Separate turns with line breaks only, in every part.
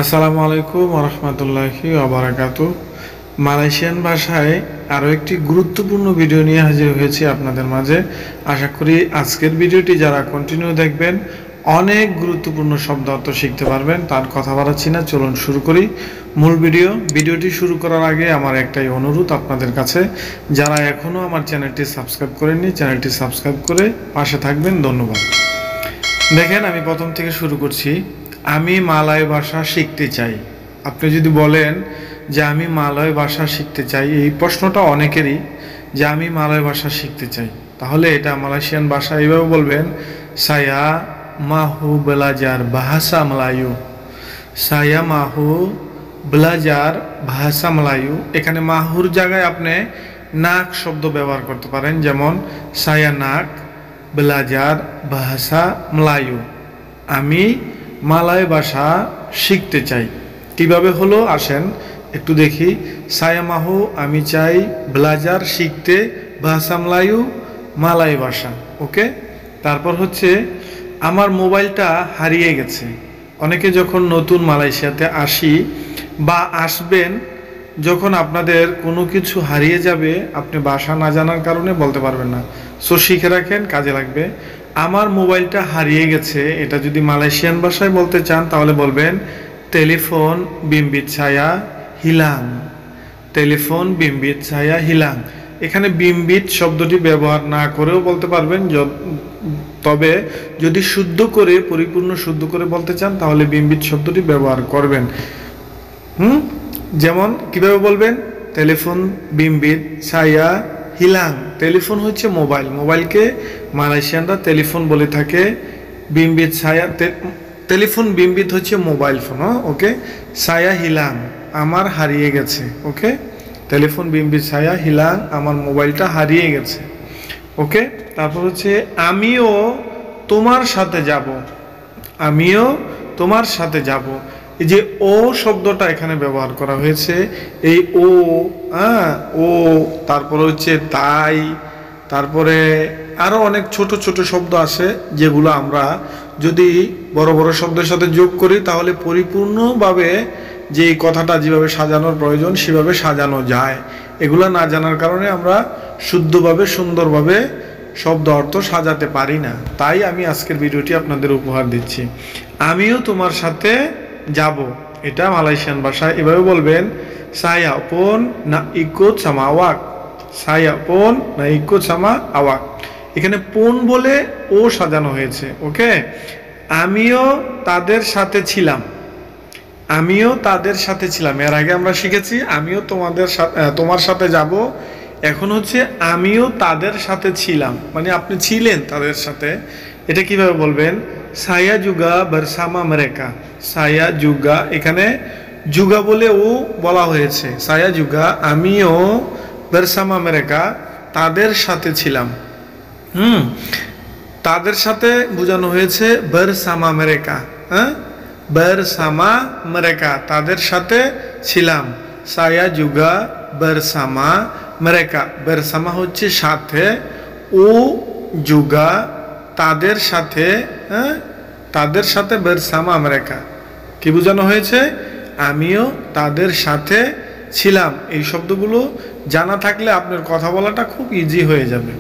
আসসালামু আলাইকুম ওয়া রাহমাতুল্লাহি ওয়া বারাকাতুহু। মালয়েশিয়ান ভাষায় আরও একটি গুরুত্বপূর্ণ ভিডিও নিয়ে হাজির হয়েছি আপনাদের মাঝে। আশা করি আজকের ভিডিওটি যারা কন্টিনিউ দেখবেন অনেক গুরুত্বপূর্ণ শব্দ অর্থ শিখতে পারবেন। তার কথা বাড়াচ্ছি না, চলুন শুরু করি মূল ভিডিওটি শুরু করার আগে আমার একটাই অনুরোধ আপনাদের কাছে, যারা এখনও আমার চ্যানেলটি সাবস্ক্রাইব করেননি চ্যানেলটি সাবস্ক্রাইব করে পাশে থাকবেন। ধন্যবাদ। দেখেন, আমি প্রথম থেকে শুরু করছি। আমি মালয় ভাষা শিখতে চাই। আপনি যদি বলেন যে আমি মালয় ভাষা শিখতে চাই, এই প্রশ্নটা অনেকেরই, যে আমি মালয় ভাষা শিখতে চাই, তাহলে এটা মালয়েশিয়ান ভাষা এইভাবে বলবেন, সায়া মাহু বেলাজার ভাষা মালায়ু। সায়া মাহু বেলাজার ভাষা মালায়ু। এখানে মাহুর জায়গায় আপনি নাক শব্দ ব্যবহার করতে পারেন, যেমন সায়া নাক বেলাজার ভাষা মালায়ু। আমি মালয় ভাষা শিখতে চাই। কিভাবে হলো আসেন একটু দেখি। সায়ামাহু আমি চাই, ব্লাজার শিখতে, ভাষা মালায়ু মালয় ভাষা। ওকে, তারপর হচ্ছে আমার মোবাইলটা হারিয়ে গেছে। অনেকে যখন নতুন মালয়েশিয়াতে আসি বা আসবেন, যখন আপনাদের কোনো কিছু হারিয়ে যাবে আপনি ভাষা না জানার কারণে বলতে পারবেন না, সো শিখে রাখেন, কাজে লাগবে। আমার মোবাইলটা হারিয়ে গেছে, এটা যদি মালয়েশিয়ান ভাষায় বলতে চান তাহলে বলবেন টেলিফোন বিম্বিত ছায়া হিলাং। টেলিফোন বিম্বিত ছায়া হিলাং। এখানে বিম্বিত শব্দটি ব্যবহার না করেও বলতে পারবেন, তবে যদি শুদ্ধ করে, পরিপূর্ণ শুদ্ধ করে বলতে চান তাহলে বিম্বিত শব্দটি ব্যবহার করবেন। যেমন কিভাবে বলবেন, টেলিফোন বিম্বিত ছায়া হিলাং। টেলিফোন হচ্ছে মোবাইল, মোবাইলকে মালয়েশিয়ানরা টেলিফোন বলে থাকে। বিম্বিত ছায়া, টেলিফোন বিম্বিত হচ্ছে মোবাইল ফোন। ওকে, ছায়া হিলাং আমার হারিয়ে গেছে। ওকে, টেলিফোন বিম্বিত ছায়া হিলাং আমার মোবাইলটা হারিয়ে গেছে। ওকে, তারপর হচ্ছে আমিও তোমার সাথে যাব। আমিও তোমার সাথে যাব। এই যে ও শব্দটা এখানে ব্যবহার করা হয়েছে, এই ও, ও, তারপরে হচ্ছে তাই, তারপরে আরও অনেক ছোট ছোট শব্দ আছে যেগুলো আমরা যদি বড় বড় শব্দের সাথে যোগ করি তাহলে পরিপূর্ণভাবে যে কথাটা যেভাবে সাজানোর প্রয়োজন সেভাবে সাজানো যায়। এগুলো না জানার কারণে আমরা শুদ্ধভাবে, সুন্দরভাবে শব্দ অর্থ সাজাতে পারি না। তাই আমি আজকের ভিডিওটি আপনাদের উপহার দিচ্ছি। আমিও তোমার সাথে যাব, এটা মালয়েশিয়ান ভাষায় এভাবে বলবেন, সায়া পন না ইকোত সামা আওয়াক। সায়া পন না ইকোত সামা আওয়াক। এখানে পন বলে ও সাজানো হয়েছে। ওকে, আমিও তাদের সাথে ছিলাম। আমিও তাদের সাথে ছিলাম, এর আগে আমরা শিখেছি আমিও তোমার সাথে যাব। এখন হচ্ছে আমিও তাদের সাথে ছিলাম, মানে আপনি ছিলেন তাদের সাথে। এটা কিভাবে বলবেন, সায়া যুগা বারসামা মেরেকা। সায়া যুগা, এখানে যুগা বলে ও বলা হয়েছে। সায়া যুগা আমিও বারসামা মেরেকা তাদের সাথে ছিলাম। তাদের সাথে বোঝানো হয়েছে বারসামা মেরেকা। বারসামা মেরেকা তাদের সাথে ছিলাম। সায়া যুগা বারসামা মেরেকা। বারসামা হচ্ছে সাথে, ও যুগা তাদের সাথে, তাদের সাথে বারসামা মেরেকা। কি বোঝানো হয়েছে, আমিও তাদের সাথে ছিলাম। এই শব্দগুলো জানা থাকলে আপনার কথা বলাটা খুব ইজি হয়ে যাবে।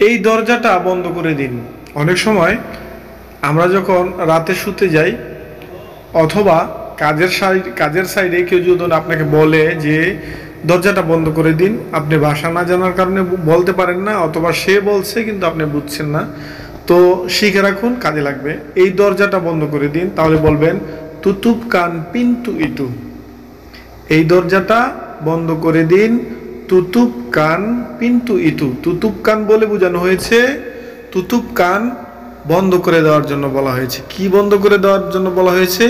এই দরজাটা বন্ধ করে দিন। অনেক সময় আমরা যখন রাতে শুতে যাই অথবা কাজের সাইডে কেউ যদি আপনাকে বলে যে দরজাটা বন্ধ করে দিন, আপনি ভাষা না জানার কারণে বলতে পারেন না, অথবা সে বলছে কিন্তু আপনি বুঝছেন না, তো শিখে রাখুন, কাজে লাগবে। এই দরজাটা বন্ধ করে দিন, তাহলে বলবেন তুতুপ কান পিন্তু ইটু। এই দরজাটা বন্ধ করে দিন, তুতুপ কান পিন্তু ইটু। তুতুপ কান বলে বোঝানো হয়েছে, তুতুপ কান বন্ধ করে দেওয়ার জন্য বলা হয়েছে। কি বন্ধ করে দেওয়ার জন্য বলা হয়েছে,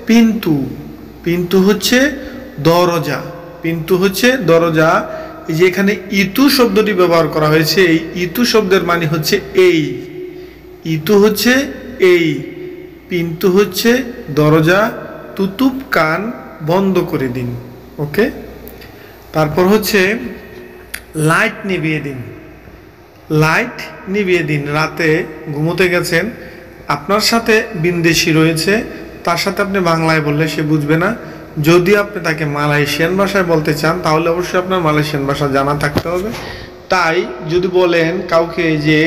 পিন্তু। পিন্তু হচ্ছে দরজা, পিন্তু হচ্ছে দরজা। এই যে এখানে ইতু শব্দটি ব্যবহার করা হয়েছে, এই ইতু শব্দের মানে হচ্ছে এই। ইতু হচ্ছে এই, পিন্তু হচ্ছে দরজা, তুতুপ কান বন্ধ করে দিন। ওকে, তারপর হচ্ছে লাইট নিভিয়ে দিন। লাইট নিভিয়ে দিন। রাতে ঘুমোতে গেছেন, আপনার সাথে বিন্দেশি রয়েছে, তার সাথে আপনি বাংলায় বললে সে বুঝবে না। যদি আপনি তাকে মালয়েশিয়ান ভাষায় বলতে চান তাহলে অবশ্যই আপনার মালয়েশিয়ান ভাষা জানা থাকতে হবে। তাই যদি বলেন কাউকে যে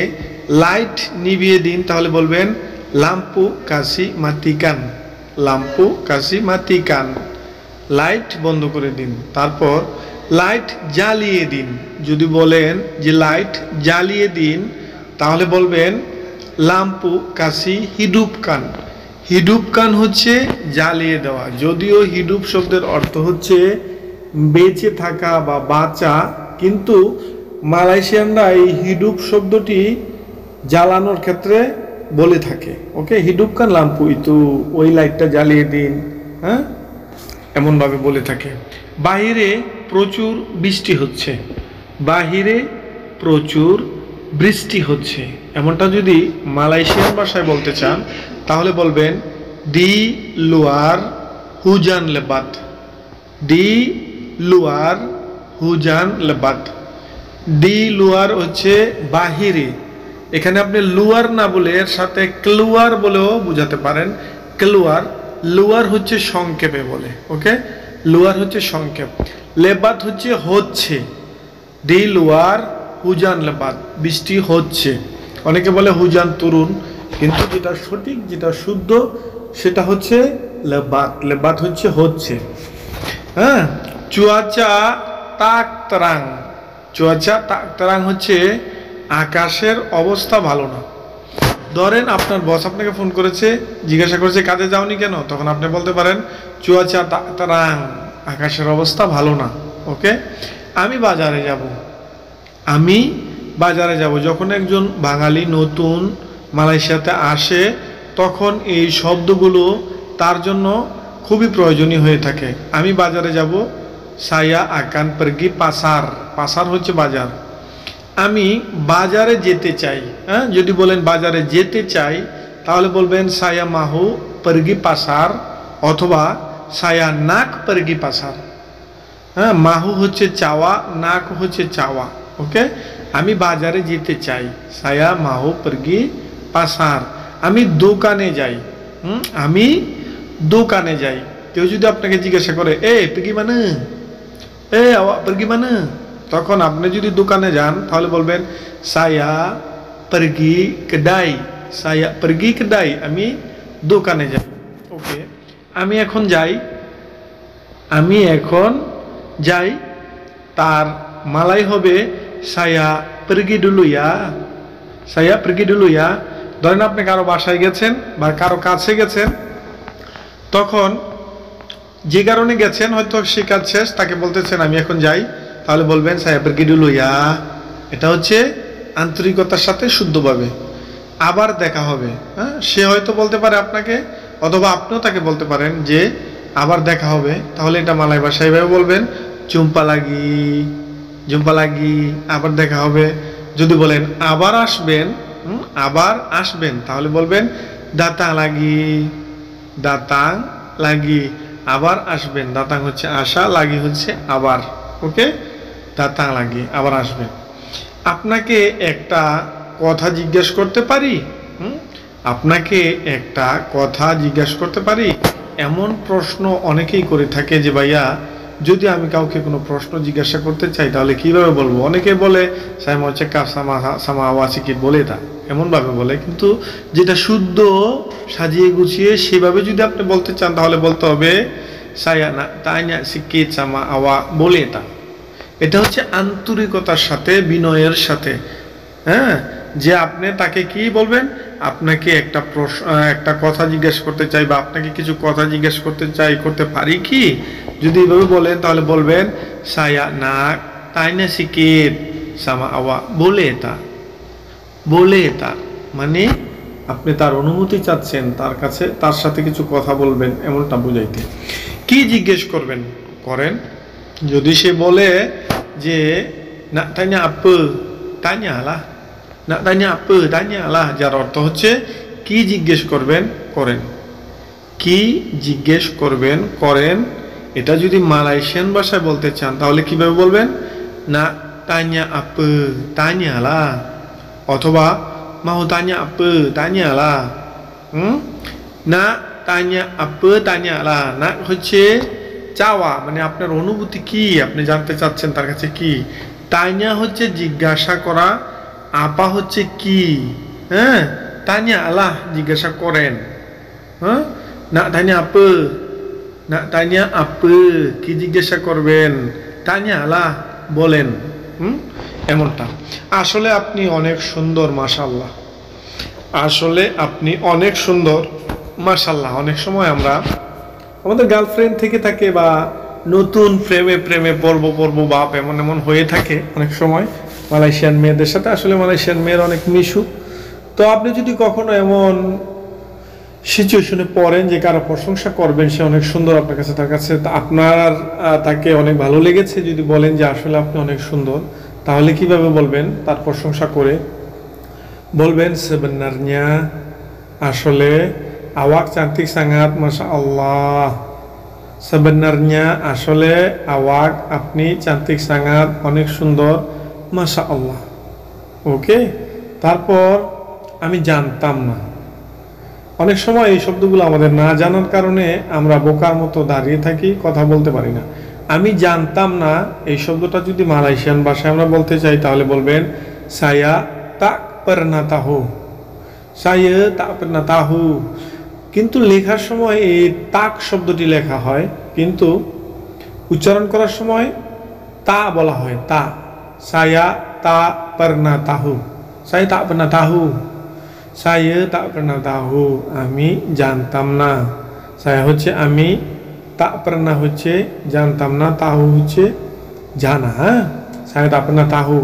লাইট নিভিয়ে দিন, তাহলে বলবেন লাম্পু কাশি মাতিকান, লাম্পু কাশি মাতিকান, লাইট বন্ধ করে দিন। তারপর লাইট জ্বালিয়ে দিন, যদি বলেন যে লাইট জ্বালিয়ে দিন তাহলে বলবেন লাম্পু কাশি হিডুপকান। হিডুপকান হচ্ছে জ্বালিয়ে দেওয়া, যদিও হিডুপ শব্দের অর্থ হচ্ছে বেঁচে থাকা বা বাঁচা, কিন্তু মালয়েশিয়ানরা এই হিডুপ শব্দটি জ্বালানোর ক্ষেত্রে বলে থাকে। ওকে, হিডুপকান লাম্পু ইতু, ওই লাইটটা জ্বালিয়ে দিন, হ্যাঁ, এমনভাবে বলে থাকে। বাহিরে প্রচুর বৃষ্টি হচ্ছে, বাহিরে প্রচুর বৃষ্টি হচ্ছে, এমনটা যদি মালয়েশিয়ান ভাষায় বলতে চান তাহলে বলবেন দি লুয়ার হুজান লেবাত, দি লুয়ার হুজান লেবাত। দি লুয়ার হচ্ছে বাহিরে, এখানে আপনি লুয়ার না বলে এর সাথে ক্লুয়ার বলেও বুঝাতে পারেন। ক্লুয়ার, লুয়ার হচ্ছে সংক্ষেপে বলে। ওকে, লুয়ার হচ্ছে সংক্ষেপ, লেবাত হচ্ছে হচ্ছে। দি লুয়ার হুজান লেবাত, বৃষ্টি হচ্ছে। অনেকে বলে হুজান তরুণ, কিন্তু যেটা সঠিক, যেটা শুদ্ধ সেটা হচ্ছে লেবাত, লেবাত হচ্ছে হচ্ছে। হ্যাঁ, চুয়াচা তাক তারাং, চুয়াচা তাক তারাং হচ্ছে আকাশের অবস্থা ভালো না। ধরেন আপনার বস আপনাকে ফোন করেছে, জিজ্ঞাসা করেছে কাজে যাওনি কেন, তখন আপনি বলতে পারেন চুয়াচা তাক তারাং, আকাশের অবস্থা ভালো না। ওকে, আমি বাজারে যাব, আমি বাজারে যাব। যখন একজন বাঙালি নতুন মালয়েশিয়াতে আসে তখন এই শব্দগুলো তার জন্য খুবই প্রয়োজনীয় হয়ে থাকে। আমি বাজারে যাব, সায়া আকান পারগি পাসার, পাসার হচ্ছে বাজার। আমি বাজারে যেতে চাই, হ্যাঁ, যদি বলেন বাজারে যেতে চাই তাহলে বলবেন সায়া মাহু পারগি পাসার, অথবা সায়া নাক পারগি পাসার। হ্যাঁ, মাহু হচ্ছে চাওয়া, নাক হচ্ছে চাওয়া। ওকে, আমি বাজারে যেতে চাই, সায়া মাহু পারগি পাসার। আমি দোকানে যাই, আমি দোকানে যাই। কেউ যদি আপনাকে জিজ্ঞাসা করে এ পারগি মানে, এ আওয়া পারগি মানে, তখন আপনি যদি দোকানে যান তাহলে বলবেন সায়া পারগি কেডাই, সায়া পারগি কেডাই, আমি দোকানে যাই। ওকে, আমি এখন যাই, আমি এখন যাই, তার মালাই হবে সায়া পারগি ডুলু ইয়া, সায়া পারগি ডুলু ইয়া। ধরেন আপনি কারো বাসায় গেছেন বা কারো কাছে গেছেন, তখন যে কারণে গেছেন, হয়তো সে কাজ শেষ, তাকে বলতেছেন আমি এখন যাই, তাহলে বলবেন সায়া পারগি ডুলু ইয়া। এটা হচ্ছে আন্তরিকতার সাথে শুদ্ধভাবে। আবার দেখা হবে, হ্যাঁ, সে হয়তো বলতে পারে আপনাকে, অথবা আপনিও তাকে বলতে পারেন যে আবার দেখা হবে, তাহলে এটা মালয় ভাষায় এভাবে বলবেন জুম্পা লাগি, জুম্পা লাগি, আবার দেখা হবে। যদি বলেন আবার আসবেন, আবার আসবেন, তাহলে বলবেন দাতাং লাগি, দাতাং লাগি, আবার আসবেন। দাতাং হচ্ছে আসা, লাগি হচ্ছে আবার। ওকে, দাতাং লাগি, আবার আসবেন। আপনাকে একটা কথা জিজ্ঞেস করতে পারি, আপনাকে একটা কথা জিজ্ঞেস করতে পারি, এমন প্রশ্ন অনেকেই করে থাকে যে ভাইয়া যদি আমি কাউকে কোনো প্রশ্ন জিজ্ঞাসা করতে চাই তাহলে কিভাবে বলবো। অনেকে বলে সাইমা হচ্ছে কাপ সামা সামা আওয়াসিকি বলে তা, এমনভাবে বলে, কিন্তু যেটা শুদ্ধ সাজিয়ে গুছিয়ে সেভাবে যদি আপনি বলতে চান তাহলে বলতে হবে সায়া না তাইনা সিকিট সামা আওয়া বলে তা। এটা হচ্ছে আন্তরিকতার সাথে, বিনয়ের সাথে, হ্যাঁ, যে আপনি তাকে কি বলবেন, আপনাকে একটা প্রশ্ন, একটা কথা জিজ্ঞেস করতে চাই বা আপনাকে কিছু কথা জিজ্ঞেস করতে চাই, করতে পারি কি, যদি এইভাবে বলেন তাহলে বলবেন সায়া না তাইনা সিকিট সামা আওয়া বলে তা, বলে তা, মানে আপনি তার অনুমতি চাচ্ছেন, তার কাছে তার সাথে কিছু কথা বলবেন, এমনটা বুঝাইতে। কি জিজ্ঞেস করবেন করেন, যদি সে বলে যে না তাইনা আপু তাইনা আলা, না তাইনা আপু তাইনা আলা, যার অর্থ হচ্ছে কি জিজ্ঞেস করবেন করেন, কি জিজ্ঞেস করবেন করেন। এটা যদি মালয়েশিয়ান ভাষায় বলতে চান তাহলে কিভাবে বলবেন, না তাইনা আপু তাইনা আলা, অথবা মাহু তাইনা আপু তাইনা আলা, না তানিয়া আপে তানিয়া আলা। না হচ্ছে চাওয়া, মানে আপনার অনুভূতি কি, আপনি জানতে চাচ্ছেন তার কাছে কি। তানিয়া হচ্ছে জিজ্ঞাসা করা, আপা হচ্ছে কি। হ্যাঁ, তানিয়া আলা জিজ্ঞাসা করেন। হ্যাঁ, না তানিয়া আপে, না তানিয়া আপে কি জিজ্ঞাসা করবেন, তানিয়া আলা বলেন। এমনটা। আসলে আপনি অনেক সুন্দর মাশাআল্লাহ, আসলে আপনি অনেক সুন্দর মাশাআল্লাহ। অনেক সময় আমরা আমাদের গার্লফ্রেন্ড থেকে থাকে বা নতুন প্রেমে প্রেমে পর্ব বাপ এমন এমন হয়ে থাকে অনেক সময় মালয়েশিয়ান মেয়েদের সাথে। আসলে মালয়েশিয়ান মেয়ের অনেক মিশুক। তো আপনি যদি কখনো এমন সিচুয়েশনে পড়েন যে কারো প্রশংসা করবেন, সে অনেক সুন্দর আপনার কাছে, তার কাছে আপনার তাকে অনেক ভালো লেগেছে, যদি বলেন যে আসলে আপনি অনেক সুন্দর, তাহলে কিভাবে বলবেন তার প্রশংসা করে? বলবেন sebenarnya, আসলে awak cantik sangat masyaallah। sebenarnya আসলে awak আপনি cantik sangat অনেক সুন্দর মাশাআল্লাহ। ওকে, তারপর আমি জানতাম না। অনেক সময় এই শব্দগুলো আমাদের না জানার কারণে আমরা বোকার মতো দাঁড়িয়ে থাকি, কথা বলতে পারি না। আমি জানতাম না এই শব্দটা যদি মালয়েশিয়ান ভাষায় আমরা বলতে চাই তাহলে বলবেন saya tak pernah tahu, saya tak pernah tahu। কিন্তু লেখার সময় এই তাক শব্দটি লেখা হয়, কিন্তু উচ্চারণ করার সময় তা বলা হয়, তা। saya tak pernah tahu, saya tak pernah tahu, saya tak pernah tahu আমি জানতাম না। saya হচ্ছে আমি, tak pernah হচ্ছে জানতাম না, tahu হচ্ছে জানা। হ্যাঁ, saya tak pernah tahu।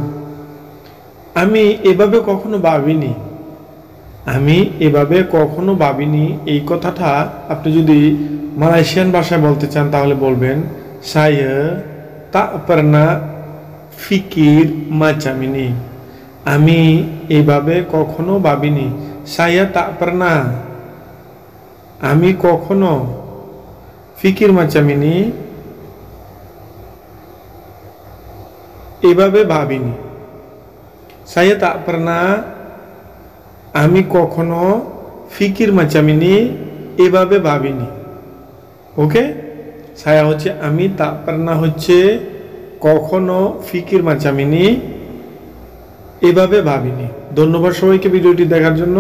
আমি এভাবে কখনো ভাবিনি, আমি এভাবে কখনো ভাবিনি। এই কথাটা আপনি যদি মালয়েশিয়ান ভাষায় বলতে চান তাহলে বলবেন saya tak pernah fikir macam ini। আমি এভাবে কখনো ভাবিনি। saya tak pernah, আমি কখনো, ফিকির macam ini এভাবে ভাবিনি। saya tak pernah, আমি কখনো, ফিকির macam ini এভাবে ভাবিনি। ওকে, saya হচ্ছে আমি, tak pernah হচ্ছে কখনো, ফিকির macam ini এভাবে ভাবিনি। ধন্যবাদ সবাইকে ভিডিওটি দেখার জন্য।